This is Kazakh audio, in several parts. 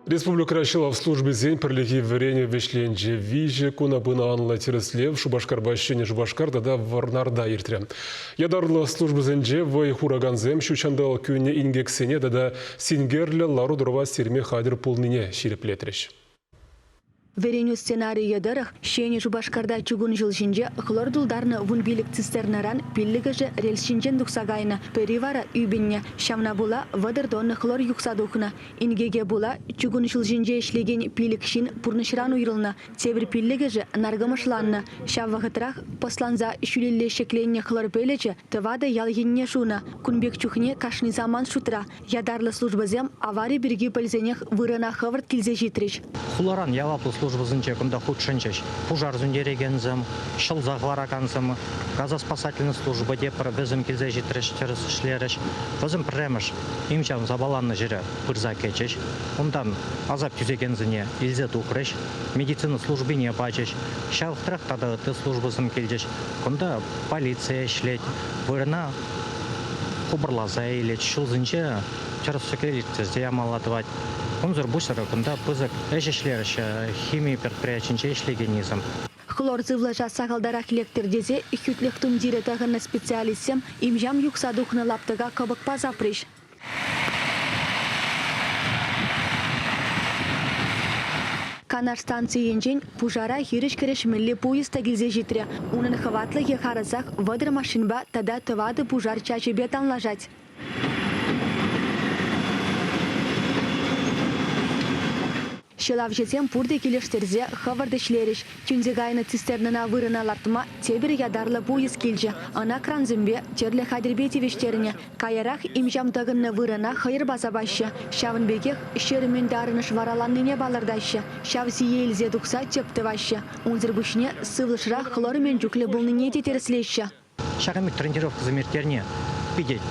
Республика Рашила в службе зень пролеги варенье вешленже виже кунабына анла тереслев шубашкар бащене шубашкар да варнарда иртре. Ядарлы службы зенже вай хураганзем шучандал күйне ингексене да сингерле лару дурва сирме хадир пулнине ширеплетреш. Вереню сценарий ядырых, шене жубашкарда чугун жылшинже хлордулдарны вунбилик цистернаран пиллигаже рельшинжен дуксагайна, перивара үбинне, шамна була вадырдонны хлор юксадухна, ингеге була чугун жылшинже ишлеген пиликшин пурнышран уйрылна, цевір пиллигаже наргамышланна, шаввахытрах посланза шүлелле шекленне хлор пелече, тывады ялгенне шуна, кунбек чухне кашни заман шутра, ядарлы службазем аварий берги пальзенех вырана хавард килзе житрич. Хлоран яваплы службызынче кунда худшынчеш. Пожар зундерегензем, шыл захваракансым, газоспасательный служба депр візім келзе житреш теріс шлереш. Візім премеш, имчан забаланны жире пырза кечеш. Ондан азап түзегензіне илзе тухреш, медицина службине бачеш. Шалықтырақ тады ты службызым келдеш. Кунда полиция шлет, вырына хубырлаза илет, шылзынче теріс шекелетті зиямалатывать. Онзыр бұшыры күнда пызык әжешлеріші химия предприятчинче ішлегенізм. Хлор зывлажа сағалдарақ лектердезе хүтліктің директағыны специалистем имжам юксадухны лаптыға кабықпа запреш. Канар станции енжен пужара хириш-кіріш милли поезд тагилзе житре. Унын хватлы ехарызақ вадыр машинба тада тывады пужар чачебе танлажать. Шылав жетем пурды келештерзе хаварды шлериш. Тюнзегайны цистернына вырына лартыма тебір ядарлы поезд келже. Ана кранзымбе терлі хадирбети вештеріне. Каярах имжамдағынны вырына хайыр база башы. Шавын бекех шерімен дарыныш вараланныне балырдайшы. Шав сие елзе дұқса тепті башы. Унзыр бүшіне сывлышыра хлоры мен жүклі бұлныне тетерслейші. Шағамик тренировка замертерне пидеть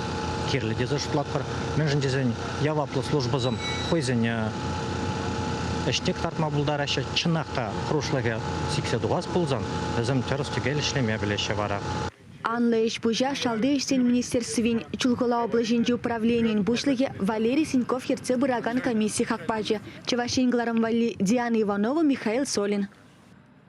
керлі дезе шутлатпыр. Мен жіндезен яваплы службызым хойзене Эштек тартма булдар ашы чынақта құрушлығы 82 пулзан, өзім теріс түгел ішлеме білеші вара. Анлы еш бұжа шалды ештен министерствен Чулкола облаженде управлениен бұшлығы Валерий Синьков ерце бұраган комиссия хақпажы. Чевашенгларым вали Диана Иванова, Михаил Солин.